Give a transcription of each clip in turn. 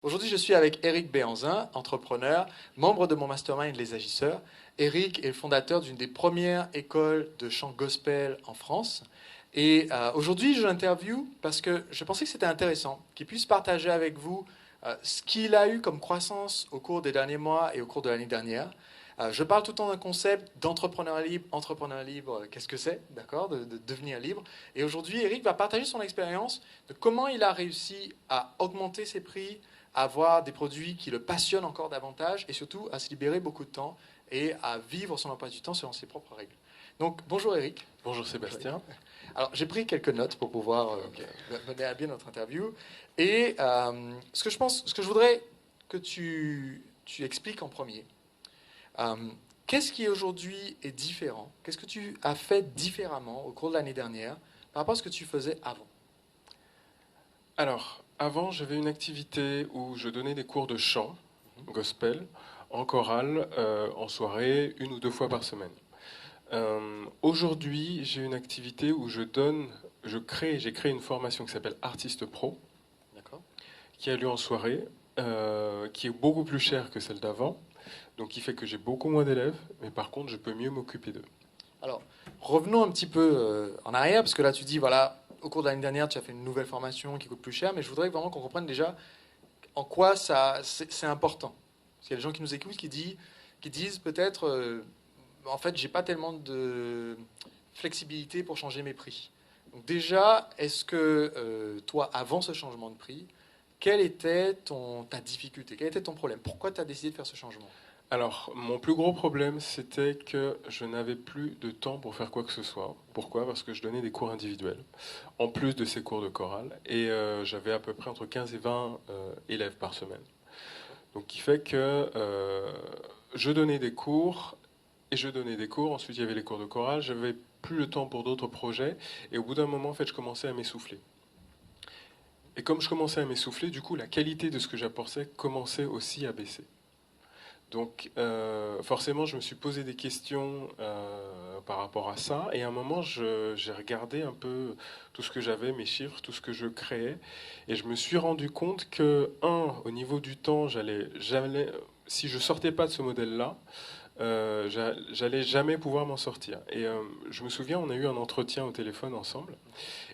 Aujourd'hui, je suis avec Eric Béhanzin, entrepreneur, membre de mon mastermind Les Agisseurs. Eric est le fondateur d'une des premières écoles de chant gospel en France. Et aujourd'hui, je l'interviewe parce que je pensais que c'était intéressant qu'il puisse partager avec vous ce qu'il a eu comme croissance au cours des derniers mois et au cours de l'année dernière. Je parle tout le temps d'un concept d'entrepreneur libre. Entrepreneur libre, qu'est-ce que c'est, d'accord, de devenir libre. Et aujourd'hui, Eric va partager son expérience de comment il a réussi à augmenter ses prix, à avoir des produits qui le passionnent encore davantage et surtout à se libérer beaucoup de temps et à vivre son emploi du temps selon ses propres règles. Donc, bonjour Eric. Bonjour Sébastien. Alors, j'ai pris quelques notes pour pouvoir mener à bien notre interview. Et ce que je voudrais que tu expliques en premier, euh, qu'est-ce qui aujourd'hui est différent? Qu'est-ce que tu as fait différemment au cours de l'année dernière par rapport à ce que tu faisais avant? Alors, avant, j'avais une activité où je donnais des cours de chant, gospel, en chorale, en soirée, une ou deux fois par semaine. Aujourd'hui, j'ai une activité où j'ai créé une formation qui s'appelle Artiste Pro, D'accord. qui a lieu en soirée, qui est beaucoup plus chère que celle d'avant, donc qui fait que j'ai beaucoup moins d'élèves, mais par contre, je peux mieux m'occuper d'eux. Alors, revenons un petit peu en arrière, parce que là, tu dis, voilà, au cours de l'année dernière, tu as fait une nouvelle formation qui coûte plus cher, mais je voudrais vraiment qu'on comprenne déjà en quoi c'est important. Parce qu'il y a des gens qui nous écoutent qui disent peut-être, en fait, j'ai pas tellement de flexibilité pour changer mes prix. Donc déjà, est-ce que toi, avant ce changement de prix, quelle était ta difficulté? Quel était ton problème? Pourquoi tu as décidé de faire ce changement? Alors, mon plus gros problème, c'était que je n'avais plus de temps pour faire quoi que ce soit. Pourquoi? Parce que je donnais des cours individuels, en plus de ces cours de chorale, et j'avais à peu près entre 15 et 20 élèves par semaine. Donc, qui fait que je donnais des cours, et je donnais des cours, ensuite il y avait les cours de chorale, j'avais plus le temps pour d'autres projets, et au bout d'un moment, en fait, je commençais à m'essouffler. Et comme je commençais à m'essouffler, du coup, la qualité de ce que j'apportais commençait aussi à baisser. Donc forcément, je me suis posé des questions par rapport à ça. Et à un moment, j'ai regardé un peu tout ce que j'avais, mes chiffres, tout ce que je créais. Et je me suis rendu compte que, au niveau du temps, si je sortais pas de ce modèle-là, j'allais jamais pouvoir m'en sortir. Et je me souviens, on a eu un entretien au téléphone ensemble.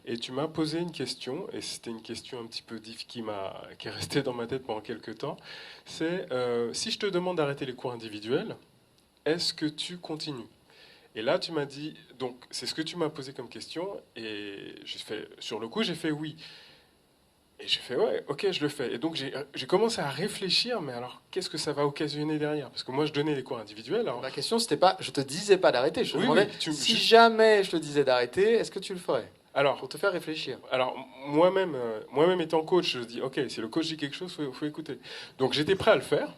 Et tu m'as posé une question, et c'était une question un petit peu qui est restée dans ma tête pendant quelques temps. C'est si je te demande d'arrêter les cours individuels, est-ce que tu continues? Et là, tu m'as dit, donc c'est ce que tu m'as posé comme question, et sur le coup, j'ai fait oui. Et j'ai fait ouais, ok, je le fais. Et donc j'ai commencé à réfléchir, mais alors qu'est-ce que ça va occasionner derrière? Parce que moi, je donnais les cours individuels. Alors, Ma question, c'était pas, je te disais pas d'arrêter, je te oui, demandais oui, si jamais je te disais d'arrêter, est-ce que tu le ferais? Pour alors, te faire réfléchir. moi-même étant coach, je dis ok, si le coach dit quelque chose, faut écouter. Donc j'étais prêt à le faire,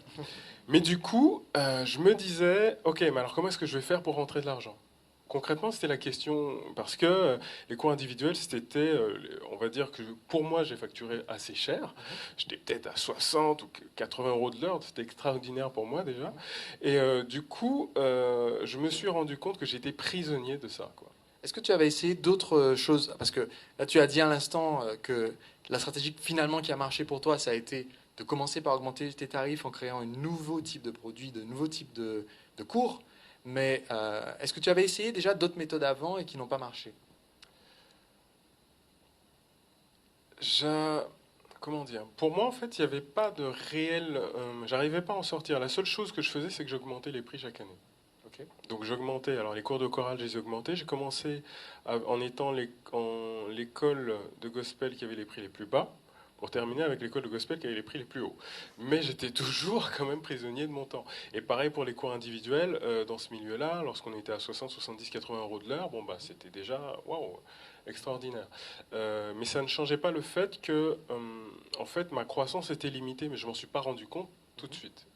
mais du coup, je me disais ok, mais alors comment est-ce que je vais faire pour rentrer de l'argent? Concrètement, c'était la question parce que les cours individuels, on va dire que pour moi, j'ai facturé assez cher. J'étais peut-être à 60 ou 80 euros de l'heure, c'était extraordinaire pour moi déjà. Et du coup, je me suis rendu compte que j'étais prisonnier de ça, quoi. Est-ce que tu avais essayé d'autres choses? Parce que là, tu as dit à l'instant que la stratégie finalement qui a marché pour toi, ça a été de commencer par augmenter tes tarifs en créant un nouveau type de produit, de nouveaux types de cours. Mais est-ce que tu avais essayé déjà d'autres méthodes avant et qui n'ont pas marché? Je- Comment dire? Pour moi, en fait, il n'y avait pas de réel. J'arrivais pas à en sortir. La seule chose que je faisais, c'est que j'augmentais les prix chaque année. Ok. Donc j'augmentais. Alors les cours de chorale, je les ai augmentés. J'ai commencé en étant l'école de gospel qui avait les prix les plus bas, pour terminer avec l'école de gospel qui avait les prix les plus hauts. Mais j'étais toujours quand même prisonnier de mon temps. Et pareil pour les cours individuels, dans ce milieu-là, lorsqu'on était à 60, 70, 80 euros de l'heure, bon bah c'était déjà waouh, extraordinaire. Mais ça ne changeait pas le fait que, en fait, ma croissance était limitée, mais je m'en suis pas rendu compte tout de suite.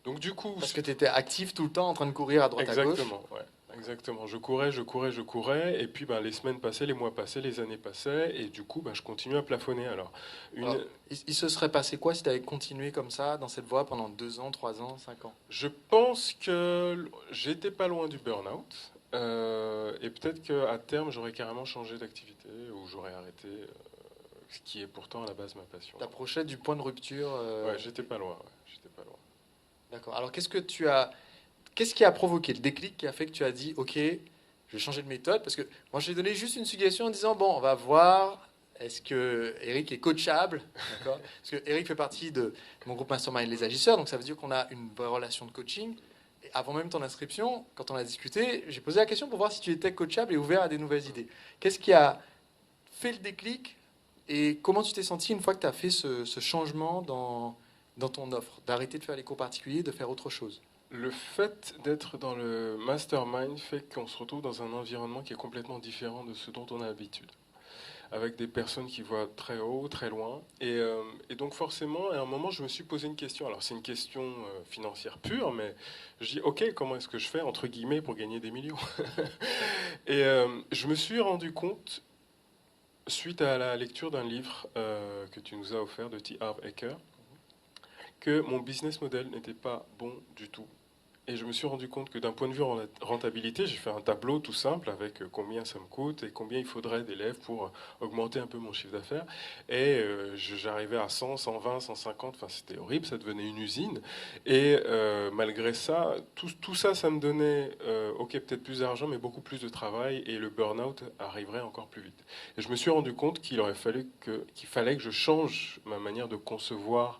Donc du coup, Parce que tu étais actif tout le temps en train de courir à droite à gauche. exactement, ouais. Exactement. Je courais, et puis ben, les semaines passaient, les mois passaient, les années passaient, et du coup, ben, je continuais à plafonner. Alors, Alors, une, il se serait passé quoi si tu avais continué comme ça, dans cette voie, pendant 2 ans, 3 ans, 5 ans? je pense que j'étais pas loin du burn-out, et peut-être qu'à terme, j'aurais carrément changé d'activité, ou j'aurais arrêté ce qui est pourtant à la base ma passion. T'approchais du point de rupture. Ouais, j'étais pas loin. Ouais, j'étais pas loin. D'accord. Alors qu'est-ce qui a provoqué le déclic qui a fait que tu as dit, ok, je vais changer de méthode? Parce que moi, j'ai donné juste une suggestion en disant, bon, on va voir, est-ce que Eric est coachable? D'accord. Parce que Eric fait partie de mon groupe Mastermind Les Agisseurs, donc ça veut dire qu'on a une vraie relation de coaching. Et avant même ton inscription, quand on a discuté, j'ai posé la question pour voir si tu étais coachable et ouvert à des nouvelles idées. Qu'est-ce qui a fait le déclic et comment tu t'es senti une fois que tu as fait ce changement dans ton offre, d'arrêter de faire les cours particuliers, de faire autre chose? Le fait d'être dans le mastermind fait qu'on se retrouve dans un environnement qui est complètement différent de ce dont on a l'habitude, avec des personnes qui voient très haut, très loin. Et donc forcément, à un moment, je me suis posé une question. Alors c'est une question financière pure, mais je dis, ok, comment est-ce que je fais, entre guillemets, pour gagner des millions? Et je me suis rendu compte, suite à la lecture d'un livre que tu nous as offert de T. Harv Eker, que mon business model n'était pas bon du tout. Et je me suis rendu compte que d'un point de vue rentabilité, j'ai fait un tableau tout simple avec combien ça me coûte et combien il faudrait d'élèves pour augmenter un peu mon chiffre d'affaires. Et j'arrivais à 100, 120, 150, enfin c'était horrible, ça devenait une usine. Et malgré ça, tout ça, ça me donnait, ok, peut-être plus d'argent, mais beaucoup plus de travail et le burn-out arriverait encore plus vite. Et je me suis rendu compte qu'il fallait que je change ma manière de concevoir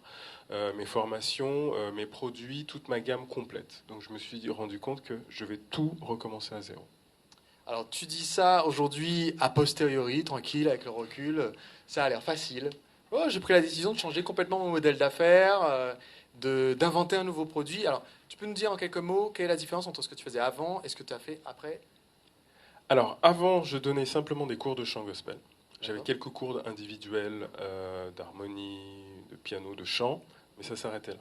mes formations, mes produits, toute ma gamme complète. Donc je me suis rendu compte que je vais tout recommencer à zéro. Alors tu dis ça aujourd'hui a posteriori, tranquille, avec le recul, ça a l'air facile. Oh, j'ai pris la décision de changer complètement mon modèle d'affaires, d'inventer un nouveau produit. Alors tu peux nous dire en quelques mots quelle est la différence entre ce que tu faisais avant et ce que tu as fait après? Alors avant, je donnais simplement des cours de chant gospel. J'avais D'accord. quelques cours individuels d'harmonie, de piano, de chant, mais ça s'arrêtait là.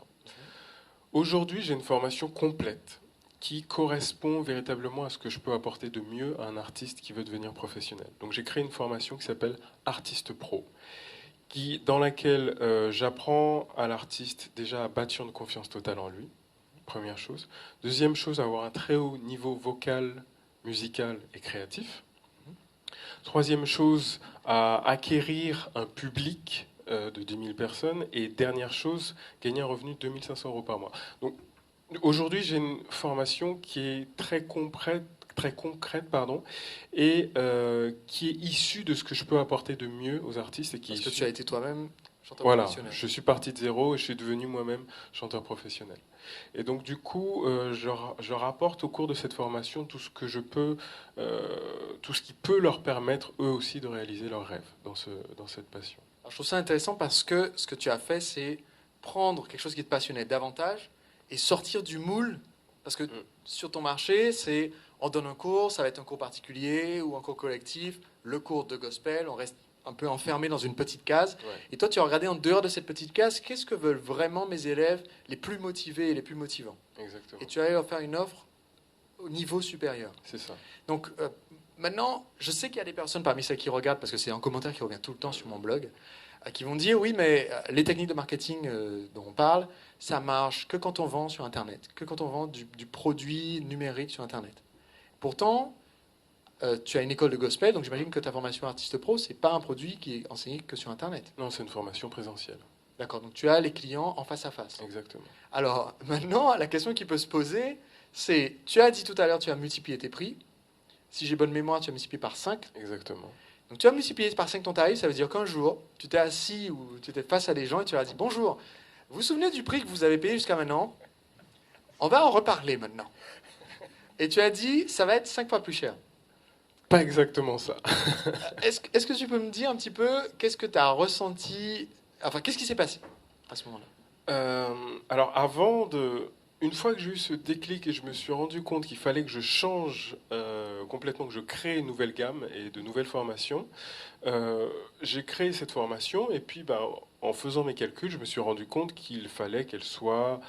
Aujourd'hui, j'ai une formation complète qui correspond véritablement à ce que je peux apporter de mieux à un artiste qui veut devenir professionnel. Donc j'ai créé une formation qui s'appelle Artiste Pro, dans laquelle j'apprends à l'artiste déjà à bâtir une confiance totale en lui, première chose. Deuxième chose, à avoir un très haut niveau vocal, musical et créatif. Troisième chose, à acquérir un public de 10 000 personnes. Et dernière chose, gagner un revenu de 2 500 euros par mois. Donc aujourd'hui, j'ai une formation qui est très concrète, et qui est issue de ce que je peux apporter de mieux aux artistes. Parce que tu as été toi-même chanteur voilà, professionnel. je suis parti de zéro et je suis devenu moi-même chanteur professionnel. Et donc du coup, je rapporte au cours de cette formation tout ce que je peux, tout ce qui peut leur permettre eux aussi de réaliser leurs rêves dans cette passion. Alors, je trouve ça intéressant parce que ce que tu as fait, c'est prendre quelque chose qui te passionnait davantage et sortir du moule. Parce que sur ton marché, c'est on donne un cours, ça va être un cours particulier ou un cours collectif, le cours de gospel, on reste un peu enfermé dans une petite case. Ouais. Et toi, tu as regardé en dehors de cette petite case, qu'est-ce que veulent vraiment mes élèves les plus motivés et les plus motivants. Exactement. Et tu allais leur faire une offre au niveau supérieur. C'est ça. Donc maintenant, je sais qu'il y a des personnes parmi celles qui regardent, parce que c'est un commentaire qui revient tout le temps sur mon blog, qui vont dire oui, mais les techniques de marketing dont on parle, ça marche que quand on vend sur Internet, que quand on vend du produit numérique sur Internet. Pourtant, tu as une école de gospel, donc j'imagine que ta formation artiste pro, c'est pas un produit qui est enseigné que sur Internet. Non, c'est une formation présentielle. D'accord, donc tu as les clients en face à face. Exactement. Alors maintenant, la question qui peut se poser, c'est, tu as dit tout à l'heure, tu as multiplié tes prix. Si j'ai bonne mémoire, tu as multiplié par 5. Exactement. Donc tu as multiplié par 5 ton tarif, ça veut dire qu'un jour, tu t'es assis ou tu étais face à des gens et tu leur as dit bonjour, vous vous souvenez du prix que vous avez payé jusqu'à maintenant? On va en reparler maintenant. Et tu as dit, ça va être 5 fois plus cher. Pas exactement ça. Est-ce que tu peux me dire un petit peu, qu'est-ce que tu as ressenti, enfin qu'est-ce qui s'est passé à ce moment-là? Alors une fois que j'ai eu ce déclic et je me suis rendu compte qu'il fallait que je change complètement, que je crée une nouvelle gamme et de nouvelles formations, j'ai créé cette formation et puis en faisant mes calculs, je me suis rendu compte qu'il fallait qu'elle soit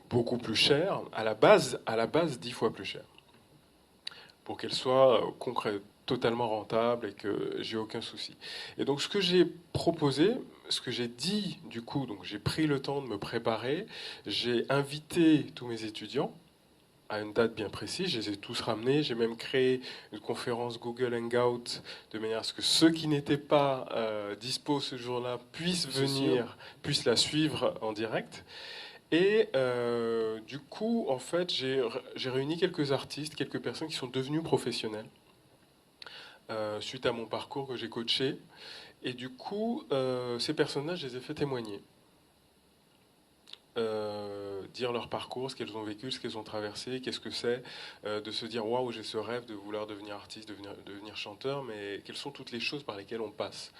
beaucoup plus chère, à la base 10 fois plus chère, pour qu'elle soit totalement rentable et que j'ai aucun souci. Et donc ce que j'ai proposé, ce que j'ai dit du coup, donc j'ai pris le temps de me préparer, j'ai invité tous mes étudiants à une date bien précise. Je les ai tous ramenés. J'ai même créé une conférence Google Hangout de manière à ce que ceux qui n'étaient pas dispo ce jour-là puissent venir, puissent la suivre en direct. Et du coup, en fait, j'ai réuni quelques artistes, quelques personnes qui sont devenues professionnelles suite à mon parcours que j'ai coaché. Et du coup, ces personnes-là, je les ai fait témoigner. Dire leur parcours, ce qu'elles ont vécu, ce qu'elles ont traversé, qu'est-ce que c'est de se dire waouh, j'ai ce rêve de vouloir devenir artiste, devenir chanteur, mais quelles sont toutes les choses par lesquelles on passe.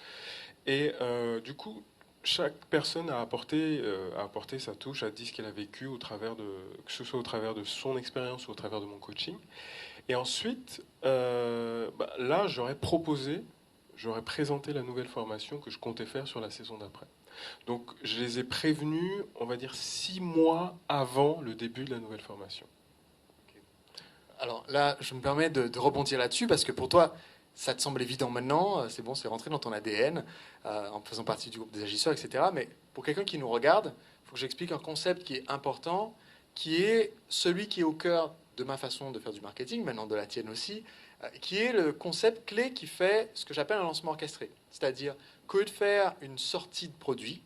Et du coup, chaque personne a apporté sa touche, a dit ce qu'elle a vécu au travers que ce soit au travers de son expérience ou au travers de mon coaching. Et ensuite, là, j'aurais présenté la nouvelle formation que je comptais faire sur la saison d'après. Donc, je les ai prévenus, on va dire 6 mois avant le début de la nouvelle formation. Alors là, je me permets de rebondir là-dessus parce que pour toi, ça te semble évident maintenant, c'est bon, c'est rentré dans ton ADN, en faisant partie du groupe des agisseurs, etc. Mais pour quelqu'un qui nous regarde, il faut que j'explique un concept qui est important, qui est celui qui est au cœur de ma façon de faire du marketing, maintenant de la tienne aussi, qui est le concept clé qui fait ce que j'appelle un lancement orchestré. C'est-à-dire qu'au lieu de faire une sortie de produit,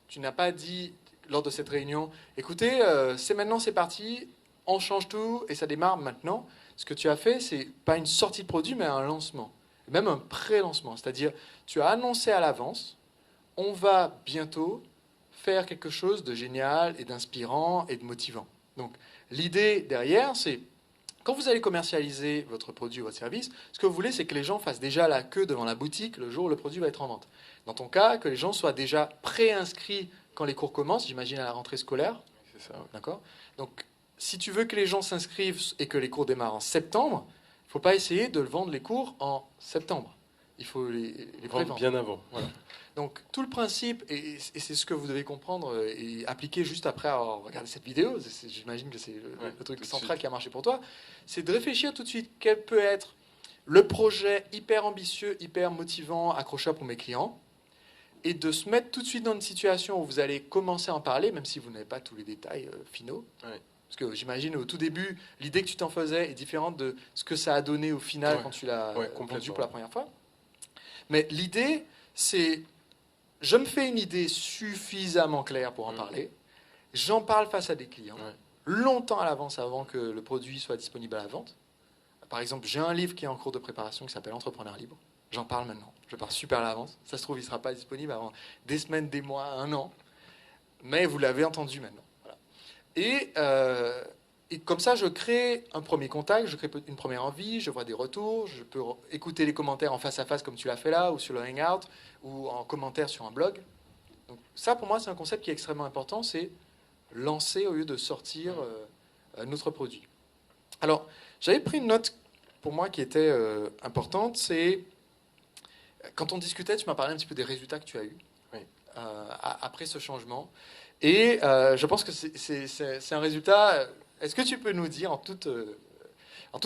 tu n'as pas dit lors de cette réunion, écoutez, c'est maintenant, c'est parti, on change tout et ça démarre maintenant. Ce que tu as fait, c'est pas une sortie de produit, mais un lancement, même un pré-lancement. C'est-à-dire, tu as annoncé à l'avance, on va bientôt faire quelque chose de génial et d'inspirant et de motivant. Donc, l'idée derrière, c'est quand vous allez commercialiser votre produit ou votre service, ce que vous voulez, c'est que les gens fassent déjà la queue devant la boutique le jour où le produit va être en vente. Dans ton cas, que les gens soient déjà pré-inscrits quand les cours commencent, j'imagine à la rentrée scolaire. C'est ça. Oui. D'accord ? Donc, si tu veux que les gens s'inscrivent et que les cours démarrent en septembre, il ne faut pas essayer de vendre les cours en septembre. Il faut les vendre bien avant. Voilà. Donc, tout le principe, et c'est ce que vous devez comprendre et appliquer juste après avoir regardé cette vidéo, j'imagine que c'est le truc central qui a marché pour toi, c'est de réfléchir tout de suite quel peut être le projet hyper ambitieux, hyper motivant, accrocheur pour mes clients, et de se mettre tout de suite dans une situation où vous allez commencer à en parler, même si vous n'avez pas tous les détails finaux. Ouais. Parce que j'imagine au tout début, l'idée que tu t'en faisais est différente de ce que ça a donné au final quand tu l'as vendu pour la première fois. Mais l'idée, c'est je me fais une idée suffisamment claire pour en parler. J'en parle face à des clients, longtemps à l'avance avant que le produit soit disponible à la vente. Par exemple, j'ai un livre qui est en cours de préparation qui s'appelle Entrepreneur libre. J'en parle maintenant. Je pars super à l'avance. Ça se trouve, il ne sera pas disponible avant des semaines, des mois, un an. Mais vous l'avez entendu maintenant. Voilà. Et comme ça, je crée un premier contact, je crée une première envie, je vois des retours, je peux écouter les commentaires en face à face comme tu l'as fait là, ou sur le Hangout, ou en commentaire sur un blog. Donc ça, pour moi, c'est un concept qui est extrêmement important, c'est lancer au lieu de sortir notre produit. Alors, j'avais pris une note pour moi qui était importante, c'est quand on discutait, tu m'as parlé un petit peu des résultats que tu as eus après ce changement. Et je pense que c'est un résultat. Est-ce que tu peux nous dire en toute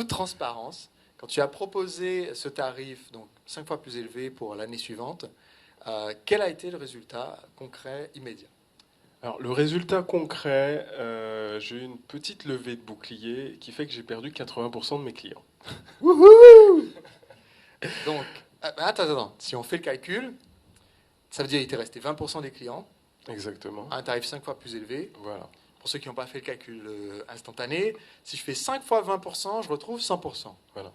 transparence, quand tu as proposé ce tarif, donc 5 fois plus élevé pour l'année suivante, quel a été le résultat concret immédiat ? Alors, le résultat concret, j'ai eu une petite levée de bouclier qui fait que j'ai perdu 80% de mes clients. Wouhou ! Donc, attends. Si on fait le calcul, ça veut dire qu'il t'est resté 20% des clients. Exactement. À un tarif 5 fois plus élevé. Voilà. Pour ceux qui n'ont pas fait le calcul instantané, si je fais 5 fois 20%, je retrouve 100%. Voilà.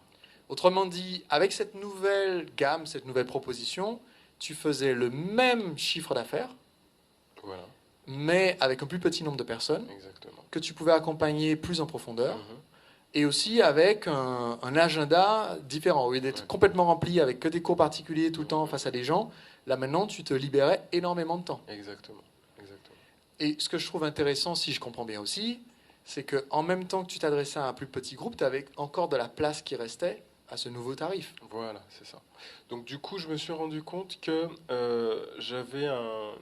Autrement dit, avec cette nouvelle gamme, cette nouvelle proposition, tu faisais le même chiffre d'affaires, voilà, mais avec un plus petit nombre de personnes, exactement, que tu pouvais accompagner plus en profondeur, et aussi avec un agenda différent. Au lieu d'être complètement rempli avec que des cours particuliers tout le temps face à des gens, là maintenant, tu te libérais énormément de temps. Exactement. Et ce que je trouve intéressant, si je comprends bien aussi, c'est qu'en même temps que tu t'adressais à un plus petit groupe, tu avais encore de la place qui restait à ce nouveau tarif. Voilà, c'est ça. Donc du coup, je me suis rendu compte que j'avais une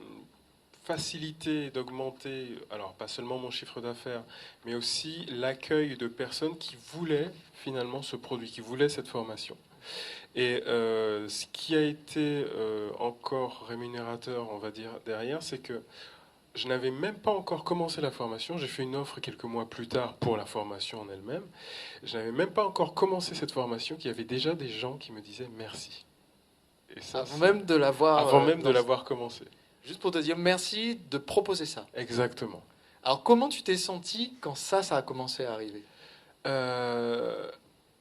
facilité d'augmenter, alors pas seulement mon chiffre d'affaires, mais aussi l'accueil de personnes qui voulaient finalement ce produit, qui voulaient cette formation. Et ce qui a été encore rémunérateur, on va dire, derrière, c'est que je n'avais même pas encore commencé la formation. J'ai fait une offre quelques mois plus tard pour la formation en elle-même. Je n'avais même pas encore commencé cette formation qu'il y avait déjà des gens qui me disaient merci. Et ça, Avant même de l'avoir avant même de l'avoir commencé. juste pour te dire merci de proposer ça. Exactement. Alors comment tu t'es senti quand ça a commencé à arriver?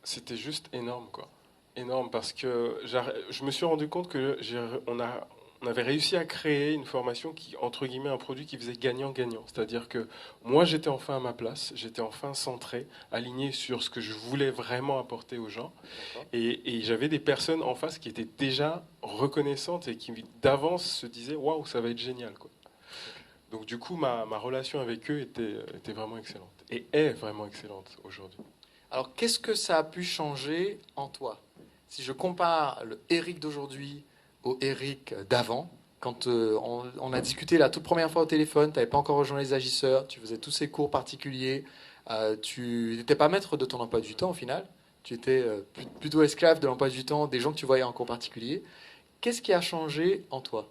C'était juste énorme, quoi. Énorme parce que je me suis rendu compte que on avait réussi à créer une formation qui, entre guillemets, un produit qui faisait gagnant-gagnant. C'est-à-dire que moi, j'étais enfin à ma place, j'étais enfin centré, aligné sur ce que je voulais vraiment apporter aux gens. Et j'avais des personnes en face qui étaient déjà reconnaissantes et qui, d'avance, se disaient waouh, ça va être génial, quoi. Donc, du coup, ma relation avec eux était vraiment excellente et est vraiment excellente aujourd'hui. Alors qu'est-ce que ça a pu changer en toi? Si je compare le Eric d'aujourd'hui au Eric d'avant, quand on a discuté la toute première fois au téléphone, tu n'avais pas encore rejoint les agisseurs, tu faisais tous ces cours particuliers, tu n'étais pas maître de ton emploi du temps au final, tu étais plutôt esclave de l'emploi du temps des gens que tu voyais en cours particulier. Qu'est-ce qui a changé en toi?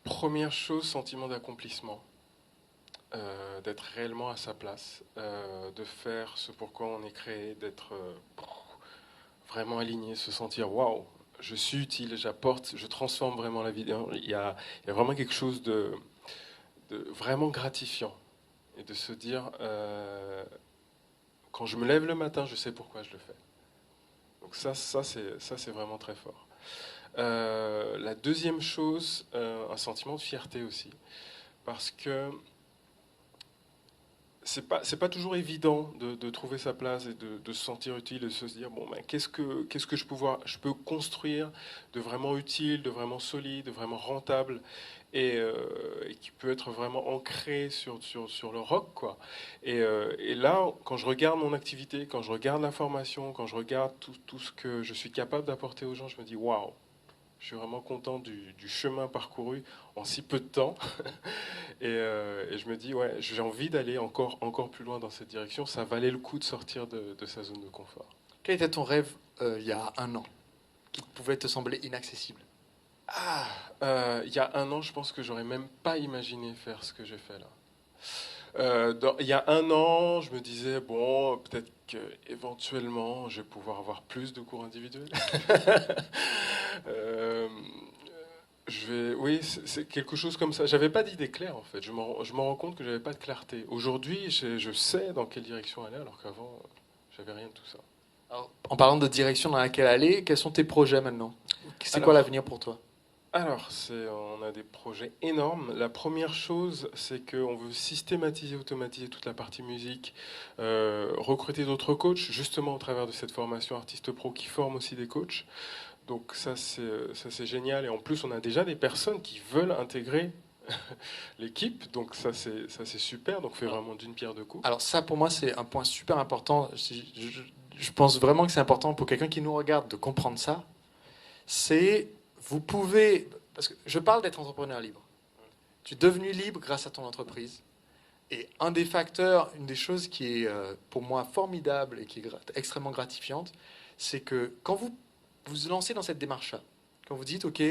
Première chose, sentiment d'accomplissement. D'être réellement à sa place, de faire ce pourquoi on est créé, d'être vraiment aligné, se sentir waouh, je suis utile, j'apporte, je transforme vraiment la vie. Il y a vraiment quelque chose de vraiment gratifiant et de se dire quand je me lève le matin, je sais pourquoi je le fais. Donc ça c'est vraiment très fort. La deuxième chose, un sentiment de fierté aussi, parce que c'est pas toujours évident de trouver sa place et de se sentir utile, de se dire bon ben qu'est-ce que je peux construire de vraiment utile, de vraiment solide, de vraiment rentable et qui peut être vraiment ancré sur le rock, quoi. Et là, quand je regarde mon activité, quand je regarde la formation, quand je regarde tout ce que je suis capable d'apporter aux gens, je me dis waouh. Je suis vraiment content du chemin parcouru en si peu de temps. Et je me dis, ouais, j'ai envie d'aller encore plus loin dans cette direction. Ça valait le coup de sortir de sa zone de confort. Quel était ton rêve il y a un an qui pouvait te sembler inaccessible? Il y a un an, je pense que j'aurais même pas imaginé faire ce que j'ai fait là. Il y a un an, je me disais, bon, peut-être qu'éventuellement, je vais pouvoir avoir plus de cours individuels. Euh, oui, c'est quelque chose comme ça. J'avais pas d'idée claire en fait. Je m'en rends compte que j'avais pas de clarté. Aujourd'hui, je sais dans quelle direction aller, alors qu'avant, j'avais rien de tout ça. Alors, en parlant de direction dans laquelle aller, quels sont tes projets maintenant? C'est quoi l'avenir pour toi? Alors, on a des projets énormes. La première chose, c'est qu'on veut systématiser, automatiser toute la partie musique, recruter d'autres coachs, justement au travers de cette formation Artiste Pro qui forme aussi des coachs. Donc ça, c'est génial. Et en plus, on a déjà des personnes qui veulent intégrer l'équipe. Donc ça, c'est super. Donc on fait vraiment d'une pierre deux coups. Alors ça, pour moi, c'est un point super important. Je pense vraiment que c'est important pour quelqu'un qui nous regarde de comprendre ça. C'est, vous pouvez, parce que je parle d'être entrepreneur libre. Tu es devenu libre grâce à ton entreprise. Et un des facteurs, une des choses qui est pour moi formidable et qui est extrêmement gratifiante, c'est que quand vous vous lancez dans cette démarche-là, quand vous dites, OK,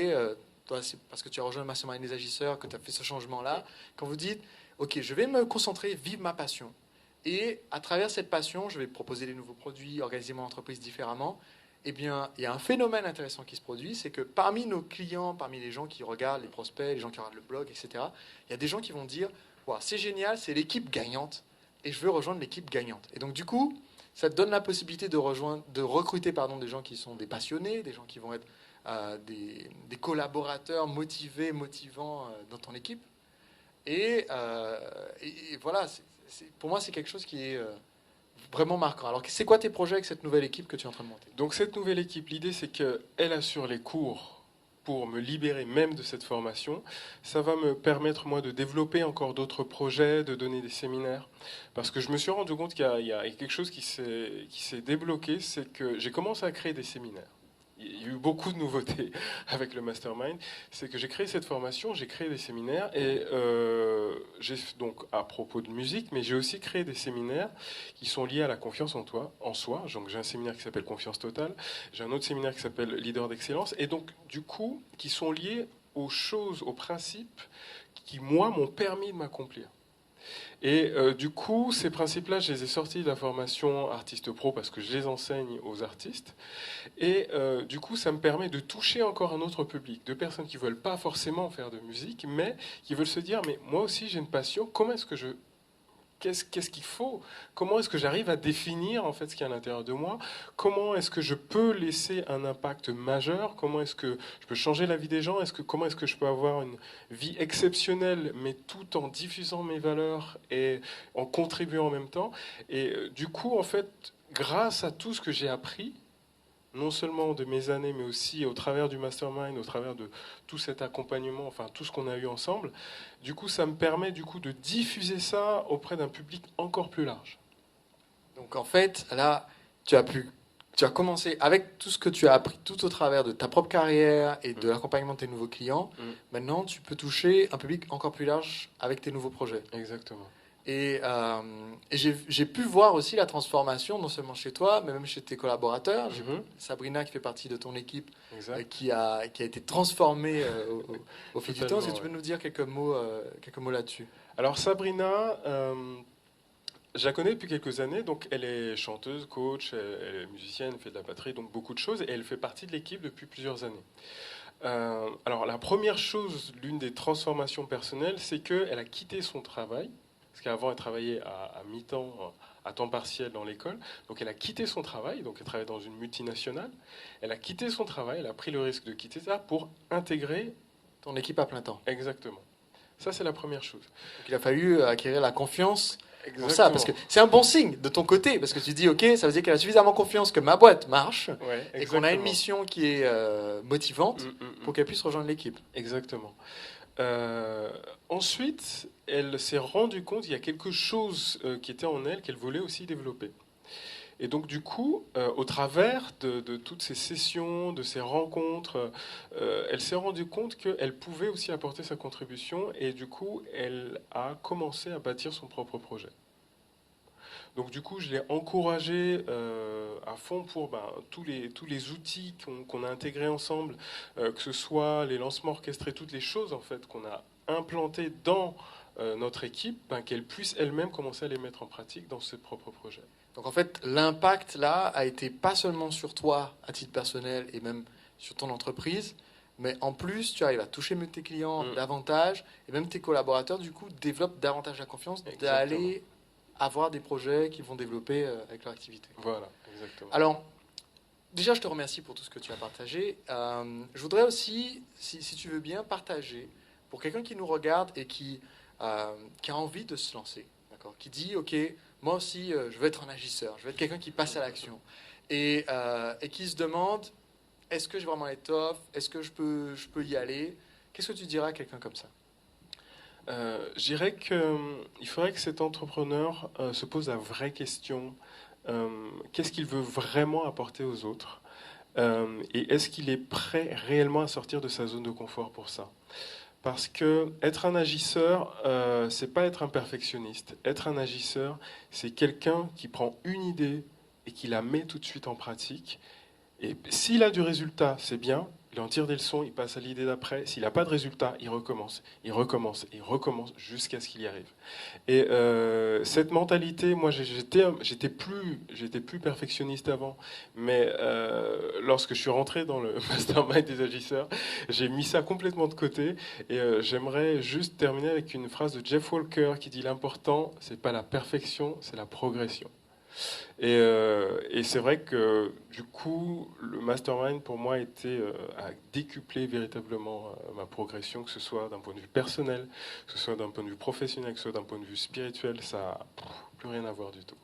toi, c'est parce que tu as rejoint le mastermind des agisseurs que tu as fait ce changement-là, quand vous dites, OK, je vais me concentrer, vivre ma passion. Et à travers cette passion, je vais proposer des nouveaux produits, organiser mon entreprise différemment. Eh bien, il y a un phénomène intéressant qui se produit, c'est que parmi nos clients, parmi les gens qui regardent, les prospects, les gens qui regardent le blog, etc., il y a des gens qui vont dire, wow, c'est génial, c'est l'équipe gagnante, et je veux rejoindre l'équipe gagnante. Et donc, du coup, ça te donne la possibilité de recruter des gens qui sont des passionnés, des gens qui vont être des collaborateurs motivés, motivants dans ton équipe. Et voilà, pour moi, c'est quelque chose qui est vraiment marquant. Alors, c'est quoi tes projets avec cette nouvelle équipe que tu es en train de monter? Donc cette nouvelle équipe, l'idée c'est qu'elle assure les cours pour me libérer même de cette formation. Ça va me permettre, moi, de développer encore d'autres projets, de donner des séminaires. Parce que je me suis rendu compte qu'il y a quelque chose qui s'est débloqué, c'est que j'ai commencé à créer des séminaires. Il y a eu beaucoup de nouveautés avec le mastermind. C'est que j'ai créé cette formation, j'ai créé des séminaires et j'ai donc à propos de musique, mais j'ai aussi créé des séminaires qui sont liés à la confiance en soi. Donc j'ai un séminaire qui s'appelle Confiance Totale, j'ai un autre séminaire qui s'appelle Leader d'excellence et donc du coup qui sont liés aux choses, aux principes qui, moi, m'ont permis de m'accomplir. Et du coup, ces principes-là, je les ai sortis de la formation Artiste Pro parce que je les enseigne aux artistes. Et du coup, ça me permet de toucher encore un autre public, de personnes qui ne veulent pas forcément faire de musique, mais qui veulent se dire, mais moi aussi j'ai une passion, comment est-ce que qu'est-ce qu'il faut? Comment est-ce que j'arrive à définir en fait ce qu'il y a à l'intérieur de moi? Comment est-ce que je peux laisser un impact majeur? Comment est-ce que je peux changer la vie des gens? Comment est-ce que je peux avoir une vie exceptionnelle, mais tout en diffusant mes valeurs et en contribuant en même temps? Et du coup, en fait, grâce à tout ce que j'ai appris, non seulement de mes années, mais aussi au travers du mastermind, au travers de tout cet accompagnement, enfin tout ce qu'on a eu ensemble, du coup, ça me permet du coup de diffuser ça auprès d'un public encore plus large. Donc en fait, là, tu as commencé avec tout ce que tu as appris tout au travers de ta propre carrière et de l'accompagnement de tes nouveaux clients. Maintenant, tu peux toucher un public encore plus large avec tes nouveaux projets. Exactement. Et j'ai pu voir aussi la transformation, non seulement chez toi, mais même chez tes collaborateurs. J'ai Sabrina, qui fait partie de ton équipe, qui a été transformée au fil du temps. Est-ce que tu peux nous dire quelques mots là-dessus? Alors Sabrina, je la connais depuis quelques années, donc elle est chanteuse, coach, elle est musicienne, elle fait de la batterie, donc beaucoup de choses, et elle fait partie de l'équipe depuis plusieurs années. Alors la première chose, l'une des transformations personnelles, c'est qu'elle a quitté son travail. Parce qu'avant, elle travaillait à mi-temps, à temps partiel dans l'école. Donc elle a quitté son travail, donc elle travaille dans une multinationale. Elle a quitté son travail, elle a pris le risque de quitter ça pour intégrer ton équipe à plein temps. Exactement. Ça, c'est la première chose. Donc il a fallu acquérir la confiance pour ça, parce que c'est un bon signe de ton côté, parce que tu dis, ok, ça veut dire qu'elle a suffisamment confiance que ma boîte marche, et qu'on a une mission qui est motivante pour qu'elle puisse rejoindre l'équipe. Exactement. Ensuite, elle s'est rendue compte qu'il y a quelque chose qui était en elle qu'elle voulait aussi développer. Et donc du coup, au travers de toutes ces sessions, de ces rencontres, elle s'est rendue compte qu'elle pouvait aussi apporter sa contribution et du coup, elle a commencé à bâtir son propre projet. Donc du coup, je l'ai encouragée à fond pour tous les outils qu'on a intégrés ensemble, que ce soit les lancements orchestrés, toutes les choses en fait qu'on a implantées dans notre équipe, qu'elle puisse elle-même commencer à les mettre en pratique dans ses propres projets. Donc en fait, l'impact là a été pas seulement sur toi à titre personnel et même sur ton entreprise, mais en plus tu arrives à toucher mieux tes clients davantage et même tes collaborateurs du coup développent davantage la confiance d'aller avoir des projets qu'ils vont développer avec leur activité. Voilà, exactement. Alors, déjà je te remercie pour tout ce que tu as partagé. Je voudrais aussi, si tu veux bien, partager pour quelqu'un qui nous regarde et qui a envie de se lancer, d'accord, qui dit, ok, moi aussi, je veux être un agisseur, je veux être quelqu'un qui passe à l'action, et qui se demande, est-ce que j'ai vraiment l'étoffe, est-ce que je peux y aller? Qu'est-ce que tu dirais à quelqu'un comme ça? Je dirais qu'il faudrait que cet entrepreneur se pose la vraie question, qu'est-ce qu'il veut vraiment apporter aux autres? Et est-ce qu'il est prêt réellement à sortir de sa zone de confort pour ça? Parce que être un agisseur, c'est pas être un perfectionniste. Être un agisseur, c'est quelqu'un qui prend une idée et qui la met tout de suite en pratique. Et s'il a du résultat, c'est bien. Il en tire des leçons, il passe à l'idée d'après. S'il n'a pas de résultat, il recommence, il recommence, il recommence jusqu'à ce qu'il y arrive. Et cette mentalité, moi, j'étais plus perfectionniste avant, mais lorsque je suis rentré dans le mastermind des agisseurs, j'ai mis ça complètement de côté. Et j'aimerais juste terminer avec une phrase de Jeff Walker qui dit: l'important, c'est pas la perfection, c'est la progression. Et c'est vrai que du coup, le mastermind pour moi a décuplé véritablement ma progression, que ce soit d'un point de vue personnel, que ce soit d'un point de vue professionnel, que ce soit d'un point de vue spirituel, ça n'a plus rien à voir du tout.